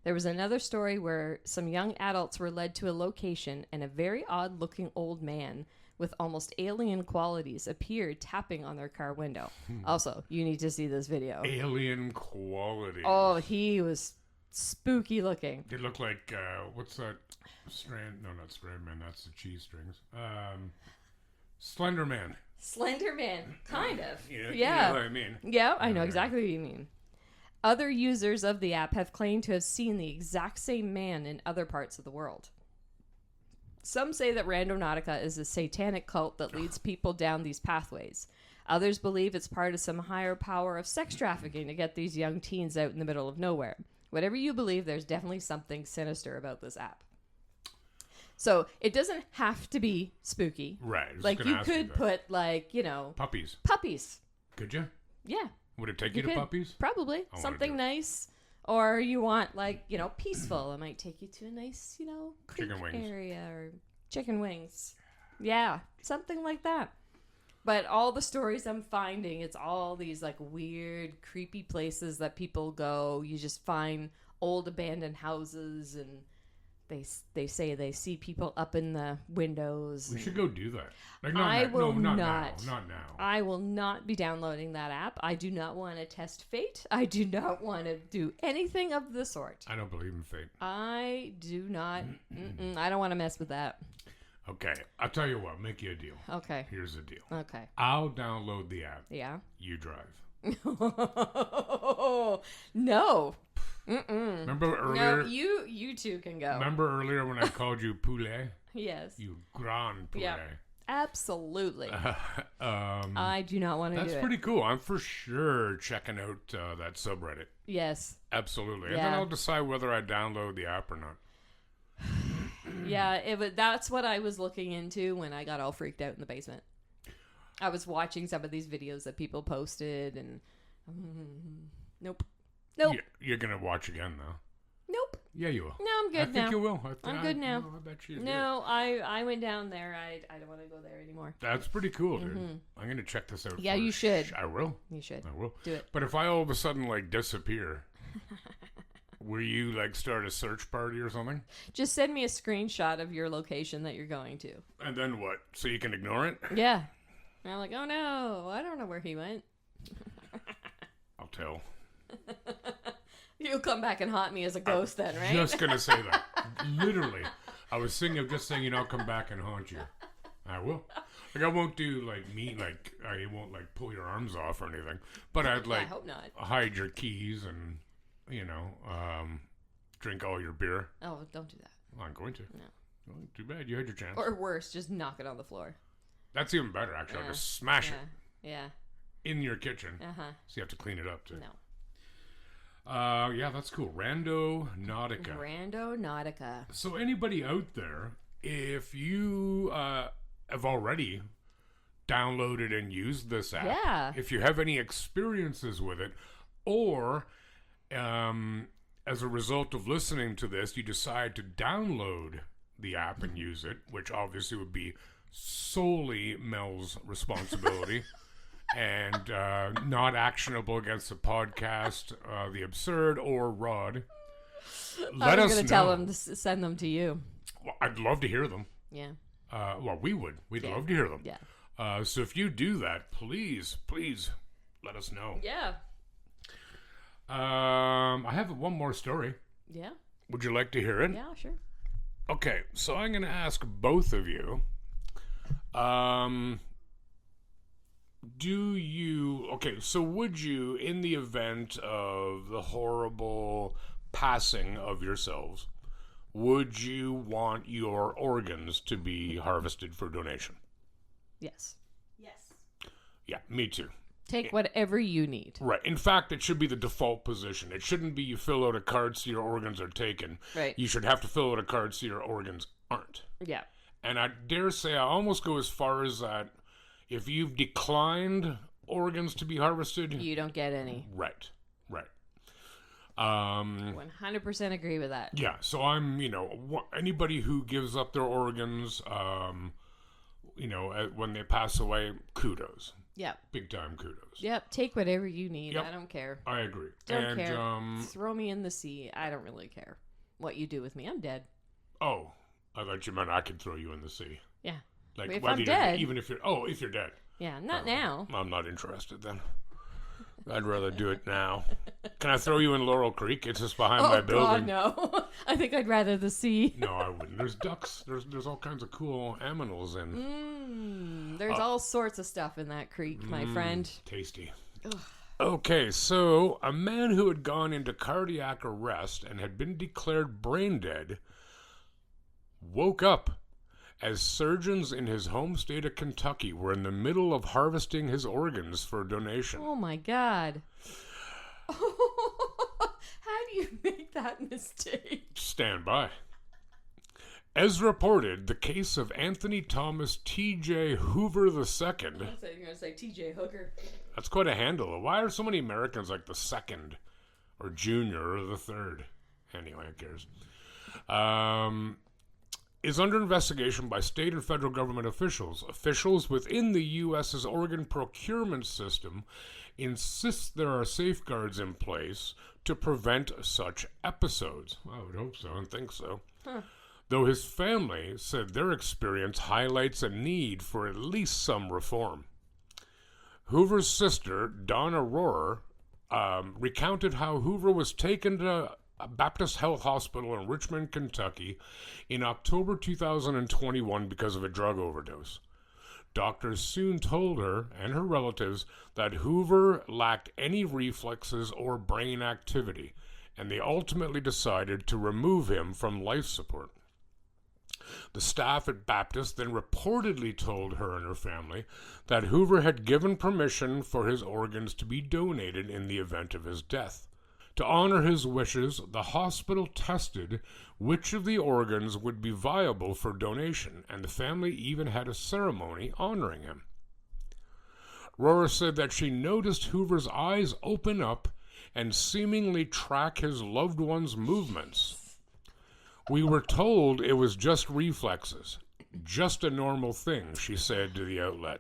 There was another story where some young adults were led to a location and a very odd-looking old man with almost alien qualities appeared tapping on their car window. Also, you need to see this video. Alien quality. Oh, he was spooky looking. They look like, what's that strand? No, not strand man. That's the cheese strings. Slender Man. Slender Man, kind of. You know Yeah. what I mean? Yeah, I know exactly what you mean. Other users of the app have claimed to have seen the exact same man in other parts of the world. Some say that Randonautica is a satanic cult that leads people down these pathways. Others believe it's part of some higher power of sex trafficking to get these young teens out in the middle of nowhere. Whatever you believe, there's definitely something sinister about this app. So it doesn't have to be spooky. Right. I was Like gonna you ask could that. put like, you know, Puppies. puppies. Could you? Yeah. Would it take you to could. puppies? Probably. I wanna Something do it. nice. Or you want like, you know, peaceful. It might take you to a nice, you know, creek Chicken wings. area or chicken wings. Yeah. Something like that. But all the stories I'm finding, it's all these like weird, creepy places that people go. You just find old abandoned houses and they say they see people up in the windows. We should go do that. Like, I will not not. now. Not now. I will not be downloading that app. I do not want to test fate. I do not want to do anything of the sort. I don't believe in fate. I do not. I don't want to mess with that. Okay, I'll tell you what. Make you a deal. Okay. Here's the deal. Okay. I'll download the app. Yeah. You drive. No. Remember No, earlier? you two can go. Remember earlier when I called you poulet? Yes. You grand poulet. Yeah. Absolutely. Um, I do not want to do that's it. pretty cool. I'm for sure checking out that subreddit. Yes. Absolutely. And Yeah. then I'll decide whether I download the app or not. Yeah, that's what I was looking into when I got all freaked out in the basement. I was watching some of these videos that people posted and nope. You're going to watch again, though. Nope. Yeah, you will. No, I'm good I now. think you will. I'm good now. I bet you do. No, I went down there. I don't want to go there anymore. That's pretty cool, dude. I'm going to check this out. Yeah, for you should. I will. You should. I will. Do it. But if I all of a sudden, like, disappear, will you, like, start a search party or something? Just send me a screenshot of your location that you're going to. And then what? So you can ignore it? Yeah. And I'm like, oh no, I don't know where he went. I'll tell. You'll come back and haunt me as a ghost then, right? Just going to say that. Literally. I was thinking of just saying, I'll come back and haunt you. I will. Like, I won't do, like, I won't, like, pull your arms off or anything. But I'd, Yeah, I like, hope not. hide your keys and, you know, drink all your beer. Oh, don't do that. Well, I'm going to. No. Well, too bad. You had your chance. Or worse, just knock it on the floor. That's even better, actually. I'll Yeah. just smash Yeah. it in your kitchen. Uh-huh. So you have to clean it up, too. No. Yeah, that's cool. Randonautica. Randonautica. So anybody out there, if you have already downloaded and used this app, Yeah. if you have any experiences with it, or as a result of listening to this, you decide to download the app and use it, which obviously would be solely Mel's responsibility. And not actionable against the podcast, The Absurd, or Rod. Let I us was going know. to tell him to send them to you. Well, I'd love to hear them. Yeah. Well, we would. We'd Yeah. love to hear them. Yeah. So if you do that, please let us know. Yeah. I have one more story. Yeah. Would you like to hear it? Yeah, sure. Okay, so I'm going to ask both of you. So would you, in the event of the horrible passing of yourselves, would you want your organs to be harvested for donation? Yes. Yes. Yeah, me too. Take whatever you need. Right. In fact, it should be the default position. It shouldn't be you fill out a card so your organs are taken. Right. You should have to fill out a card so your organs aren't. Yeah. And I dare say I almost go as far as that if you've declined organs to be harvested, You don't get any. right. 100% agree with that. Yeah, so I'm, anybody who gives up their organs, when they pass away, kudos. Yep. Big time kudos. Yep. Take whatever you need. Yep. I don't care. I agree. Don't care. Throw me in the sea. I don't really care what you do with me. I'm dead. Oh, I thought you meant I could throw you in the sea. Yeah. Like If whether I'm you're dead. even if you're if you're dead. Yeah, not now. I'm not interested then. I'd rather do it now. Can I throw you in Laurel Creek? It's just behind my building. God, no. I think I'd rather the sea. No, I wouldn't. There's ducks. There's all kinds of cool animals in. There's all sorts of stuff in that creek, my friend. Tasty. Okay, so a man who had gone into cardiac arrest and had been declared brain dead woke up as surgeons in his home state of Kentucky were in the middle of harvesting his organs for donation. Oh my God. How do you make that mistake? Stand by. As reported, the case of Anthony Thomas T.J. Hoover II. I thought you were going to say T.J. Hooker. That's quite a handle. Why are so many Americans like the second or junior or the third? Anyway, who cares? Is under investigation by state and federal government officials. Officials within the U.S.'s organ procurement system insist there are safeguards in place to prevent such episodes. I would hope so and think so. Though his family said their experience highlights a need for at least some reform. Hoover's sister, Donna Rohrer, recounted how Hoover was taken to a Baptist Health Hospital in Richmond, Kentucky in October 2021 because of a drug overdose. Doctors soon told her and her relatives that Hoover lacked any reflexes or brain activity, and they ultimately decided to remove him from life support. The staff at Baptist then reportedly told her and her family that Hoover had given permission for his organs to be donated in the event of his death. To honor his wishes, the hospital tested which of the organs would be viable for donation, and the family even had a ceremony honoring him. Rohrer said that she noticed Hoover's eyes open up and seemingly track his loved one's movements. We were told it was just reflexes, just a normal thing, she said to the outlet.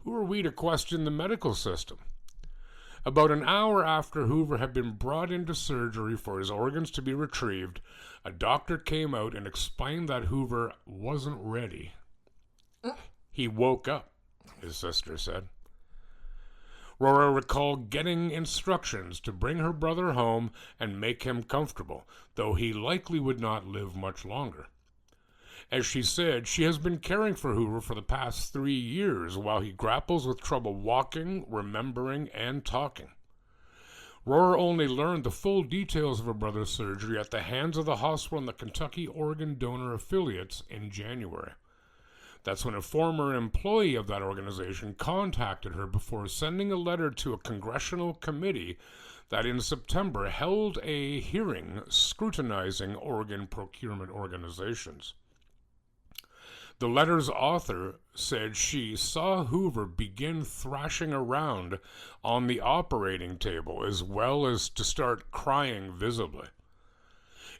Who are we to question the medical system? About an hour after Hoover had been brought into surgery for his organs to be retrieved, a doctor came out and explained that Hoover wasn't ready. He woke up, his sister said. Rohrer recalled getting instructions to bring her brother home and make him comfortable, though he likely would not live much longer. As she said, she has been caring for Hoover for the past 3 years while he grapples with trouble walking, remembering, and talking. Rohrer only learned the full details of her brother's surgery at the hands of the hospital and the Kentucky Organ Donor Affiliates in January. That's when a former employee of that organization contacted her before sending a letter to a congressional committee that in September held a hearing scrutinizing organ procurement organizations. The letter's author said she saw Hoover begin thrashing around on the operating table as well as to start crying visibly.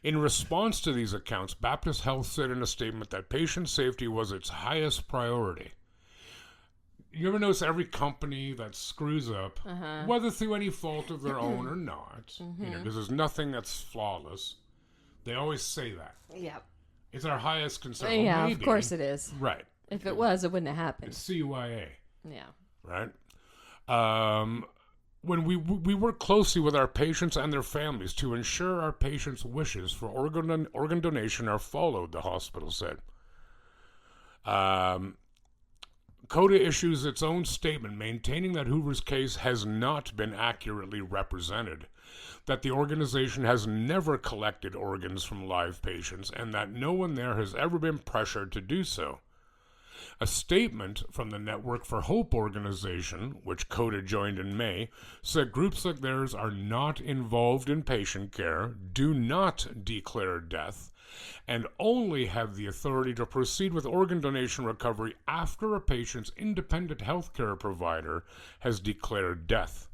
In response to these accounts, Baptist Health said in a statement that patient safety was its highest priority. You ever notice every company that screws up, whether through any fault of their own or not, because there's nothing that's flawless, they always say that. Yep. It's our highest concern. Yeah, well, maybe, of course it is. Right. If it was, it wouldn't have happened. It's CYA. Yeah. Right? When we work closely with our patients and their families to ensure our patients' wishes for organ donation are followed, the hospital said. CODA issues its own statement maintaining that Hoover's case has not been accurately represented, that the organization has never collected organs from live patients, and that no one there has ever been pressured to do so. A statement from the Network for Hope organization, which CODA joined in May, said groups like theirs are not involved in patient care, do not declare death, and only have the authority to proceed with organ donation recovery after a patient's independent healthcare provider has declared death.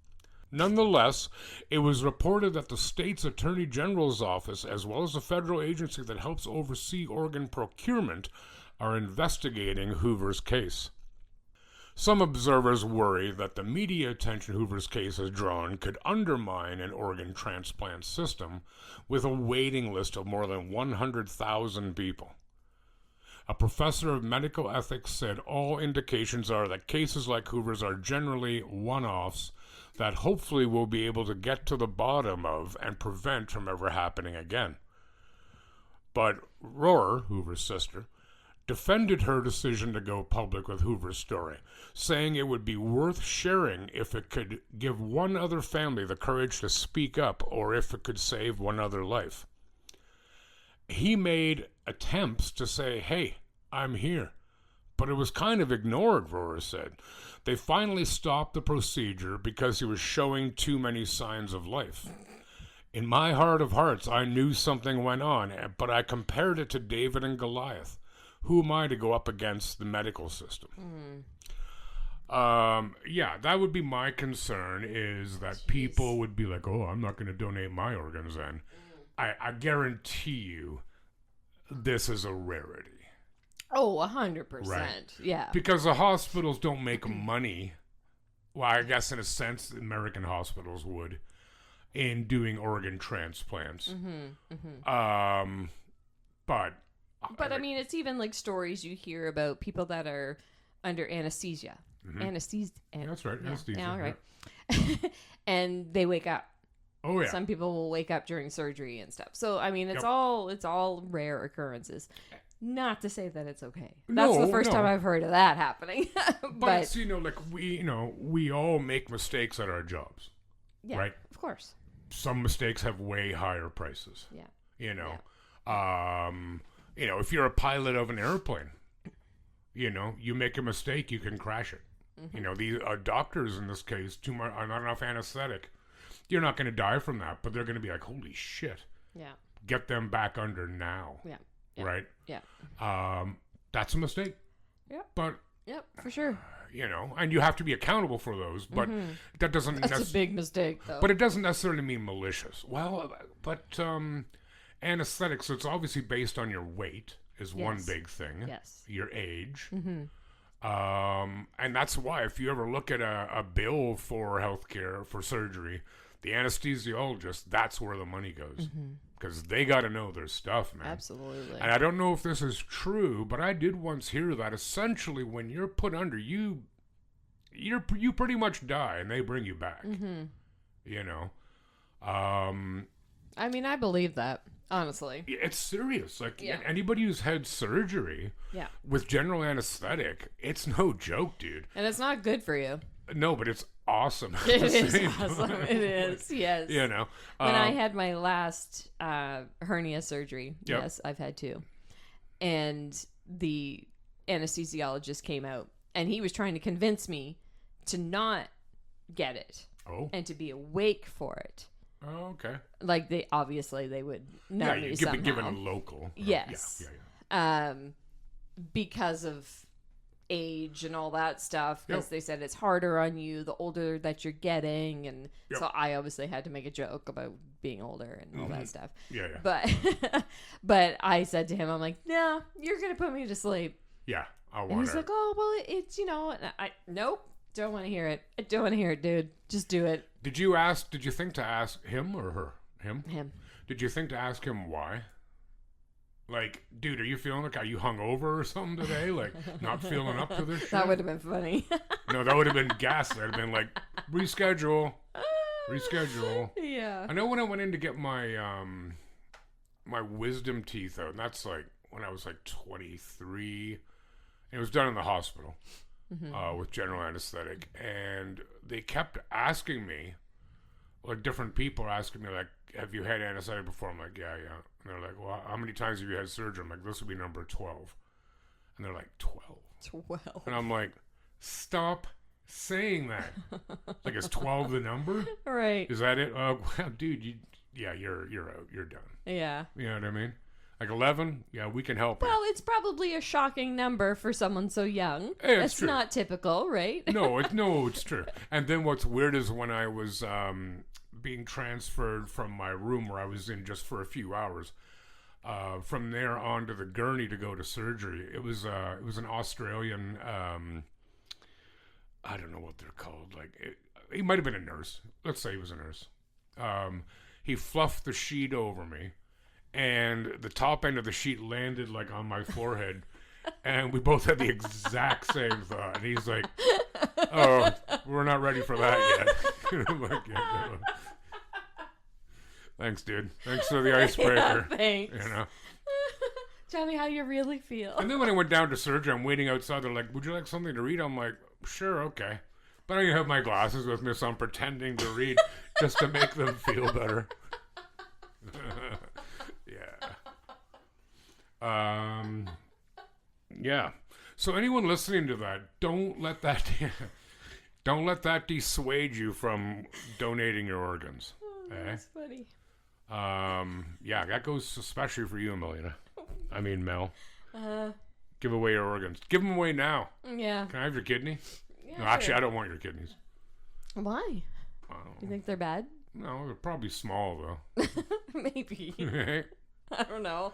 Nonetheless, it was reported that the state's Attorney General's office, as well as the federal agency that helps oversee organ procurement, are investigating Hoover's case. Some observers worry that the media attention Hoover's case has drawn could undermine an organ transplant system with a waiting list of more than 100,000 people. A professor of medical ethics said all indications are that cases like Hoover's are generally one-offs that hopefully we'll be able to get to the bottom of and prevent from ever happening again. But Rohr, Hoover's sister, defended her decision to go public with Hoover's story, saying it would be worth sharing if it could give one other family the courage to speak up or if it could save one other life. He made attempts to say, hey, I'm here. But it was kind of ignored, Rohr said. They finally stopped the procedure because he was showing too many signs of life. In my heart of hearts, I knew something went on, but I compared it to David and Goliath. Who am I to go up against the medical system? Yeah, that would be my concern, is that people would be like, oh, I'm not going to donate my organs then. I guarantee you this is a rarity. Oh, 100%. Right. Yeah. Because the hospitals don't make money. Well, I guess in a sense, American hospitals would, in doing organ transplants. But I mean, it's even like stories you hear about people that are under anesthesia. That's right. Yeah, Anesthesia. yeah, right. And they wake up. Oh yeah. Some people will wake up during surgery and stuff. So I mean, it's all rare occurrences. Not to say that it's okay. That's the first time I've heard of that happening. but it's, like we all make mistakes at our jobs. Yeah, right? Of course. Some mistakes have way higher prices. Yeah. If you're a pilot of an airplane, you make a mistake, you can crash it. These doctors in this case, are not enough anesthetic. You're not going to die from that, but they're going to be like, holy shit. Yeah. Get them back under now. Yeah. Right? Yeah. That's a mistake. Yep. But yep, for sure. And you have to be accountable for those, but that doesn't That's a big mistake, though. But it doesn't necessarily mean malicious. Well, but anesthetics, so it's obviously based on your weight is one big thing. Yes. Your age. And that's why if you ever look at a bill for healthcare, for surgery, the anesthesiologist, that's where the money goes. Because they got to know their stuff, man. Absolutely. And I don't know if this is true, but I did once hear that essentially when you're put under, you pretty much die and they bring you back. I mean, I believe that, honestly. It's serious. Like anybody who's had surgery with general anesthetic, it's no joke, dude. And it's not good for you. No, but it's awesome. It is awesome. It is, yes. When I had my last hernia surgery, yes, I've had two. And the anesthesiologist came out, and he was trying to convince me to not get it. Oh. And to be awake for it. Oh, okay. Like, they would know me somehow. Given a local. Yes. Because of age and all that stuff, because they said it's harder on you the older that you're getting, and so I obviously had to make a joke about being older and all that stuff. But I said to him, I'm like, no, you're gonna put me to sleep. And he's like, oh well, it's and I nope, don't want to hear it. I don't want to hear it, dude. Just do it. Did you think to ask him or her? Him. Did you think to ask him why? Like, dude, are you hungover or something today? Like, not feeling up to this shit? That would have been funny. No, that would have been gas. That would have been like, reschedule. Yeah. I know when I went in to get my my wisdom teeth out, and that's like when I was like 23. It was done in the hospital with general anesthetic, and they kept asking me, like different people are asking me, like, have you had anesthetic before? I'm like, yeah. And they're like, well, how many times have you had surgery? I'm like, this would be number 12. And they're like, 12. 12. And I'm like, stop saying that. Like, is 12 the number? Right. Is that it? Well, dude, you're out. You're done. Yeah. You know what I mean? Like 11, yeah, we can help you. Well, it's probably a shocking number for someone so young. Hey, it's That's true. not typical, right? No, it's true. And then what's weird is when I was being transferred from my room where I was in just for a few hours, from there on to the gurney to go to surgery. It was an Australian. I don't know what they're called. Like he might have been a nurse. Let's say he was a nurse. He fluffed the sheet over me, and the top end of the sheet landed like on my forehead, and we both had the exact same thought. And he's like, "Oh, we're not ready for that yet." I'm like, yeah, no. Thanks, dude. Thanks for the icebreaker. Yeah, thanks. You know. Tell me how you really feel. And then when I went down to surgery, I'm waiting outside. They're like, "Would you like something to read?" I'm like, "Sure, okay." But I have my glasses with me, so I'm pretending to read just to make them feel better. Yeah. Yeah. So anyone listening to that, don't let that dissuade you from donating your organs. Oh, that's funny. Yeah, that goes especially for you, Melina. I mean, Mel. Uh, Give away your organs. Give them away now. yeah. Can I have your kidney? Yeah, No, actually, sure. I don't want your kidneys. Why? Do you think they're bad? No, they're probably small, though. Maybe. I don't know.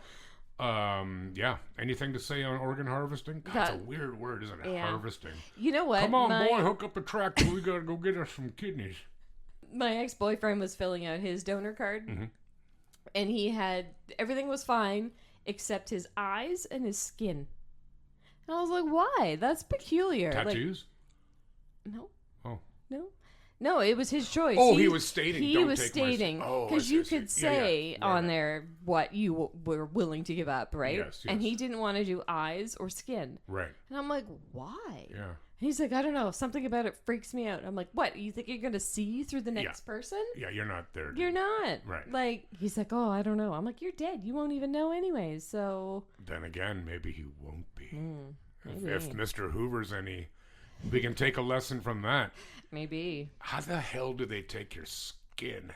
Yeah. Anything to say on organ harvesting? God, that's a weird word, isn't it? Yeah. Harvesting. You know what? Come on, boy, hook up a tractor. We gotta go get us some kidneys. My ex-boyfriend was filling out his donor card, and he had everything was fine except his eyes and his skin. And I was like, "Why? That's peculiar." Tattoos? Like, no. Oh. No, it was his choice. Oh, he was stating. He don't was take stating my... Oh, because I see, you I see. could say Yeah. on there what you were willing to give up, right? Yes, And yes. he didn't want to do eyes or skin. Right. And I'm like, why? Yeah. He's like, I don't know. Something about it freaks me out. I'm like, what? You think you're going to see through the next person? Yeah, you're not there. Dude. You're not. Right. Like, he's like, oh, I don't know. I'm like, you're dead. You won't even know anyways. So. Then again, maybe he won't be. Maybe. If Mr. Hoover's any... We can take a lesson from that. Maybe. How the hell do they take your skin?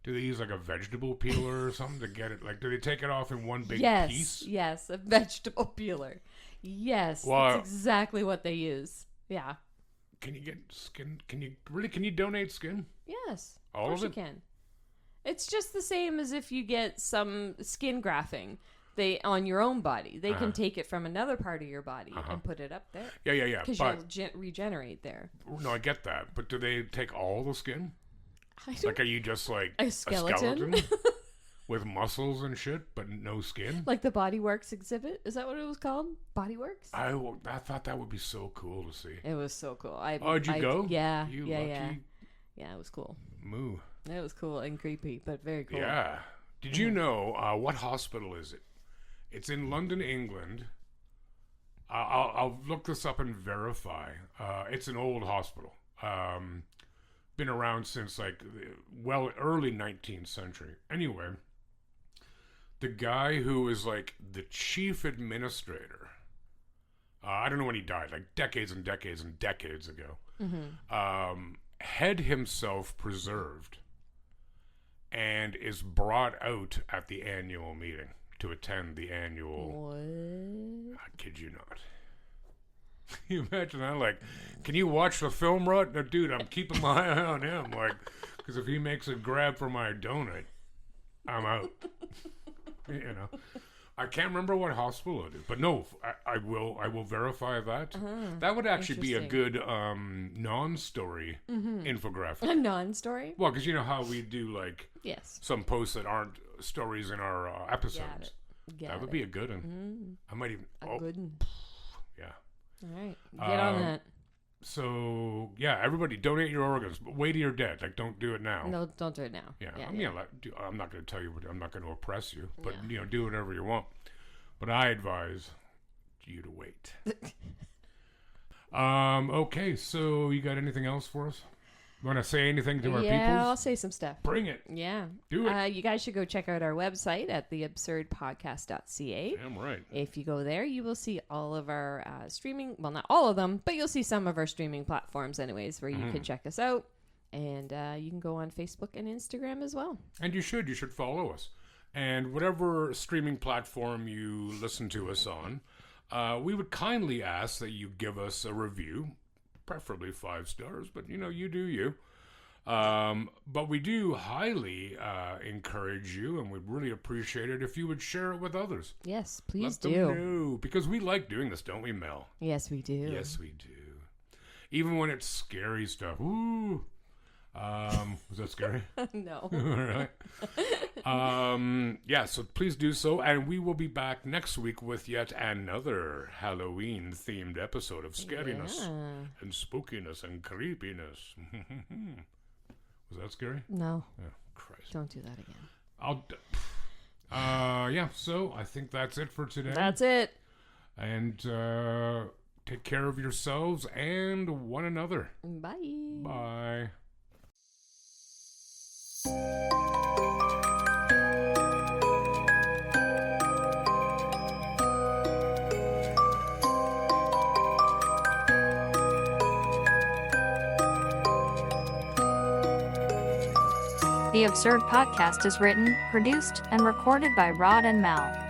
Do they use like a vegetable peeler or something to get it? Like, do they take it off in one big piece? Yes, a vegetable peeler. Yes, Well, that's exactly what they use. Yeah. Can you get skin? Can you donate skin? Yes. All of course of it? you can. It's just the same as if you get some skin grafting. They on your own body. They can take it from another part of your body and put it up there. Yeah. Because But you'll regenerate there. no, I get that. But do they take all the skin? I don't, Like, are you just like a skeleton? with muscles and shit, but no skin? Like the Body Works exhibit? Is that what it was called? Body Works? I thought that would be so cool to see. It was so cool. Did you go? Yeah. You yeah, lucky yeah. Yeah, it was cool. moo. It was cool and creepy, but very cool. Yeah. Did you know what hospital is it? It's in London, England. I'll look this up and verify. It's an old hospital. Been around since like early 19th century. Anyway, the guy who is like the chief administrator. I don't know when he died, like decades and decades and decades ago. Had himself preserved and is brought out at the annual meeting to attend the annual. What? I kid you not. Can you imagine that? Like, can you watch the film, Rod? No, dude, I'm keeping my eye on him. Like, because if he makes a grab for my donut, I'm out. You know. I can't remember what hospital it is, but no, I will verify that. That would actually be a good non-story infographic. A non-story? Well, because you know how we do like Yes. some posts that aren't stories in our episodes. That would be a good one. I might even A good one. yeah. All right. Get on that. So yeah, everybody donate your organs, but wait till you're dead. Like, don't do it now. No, don't do it now. Yeah, Yeah, I mean, yeah. I'm not going to tell you. I'm not going to oppress you, but Yeah. do whatever you want. But I advise you to wait. Okay, so you got anything else for us Want to say anything to our Yeah, I'll peoples? say some stuff. Bring it. Yeah. Do it. You guys should go check out our website at theabsurdpodcast.ca. Damn right. If you go there, you will see all of our streaming, well, not all of them, but you'll see some of our streaming platforms anyways, where you can check us out. And you can go on Facebook and Instagram as well. And you should follow us. And whatever streaming platform you listen to us on, we would kindly ask that you give us a review, preferably 5 stars, but you do you. But we do highly encourage you, and we'd really appreciate it if you would share it with others. Yes, please Let do. them know, because we like doing this, don't we, Mel? Yes, we do. Yes, we do. Even when it's scary stuff. Ooh. Was that scary? No. All right. Yeah, so please do so. And we will be back next week with yet another Halloween-themed episode of scariness and spookiness and creepiness. Was that scary? No. Oh, Christ. Don't do that again. Yeah, so I think that's it for today. That's it. And take care of yourselves and one another. Bye. Bye. The Absurd Podcast is written, produced, and recorded by Rod and Mal.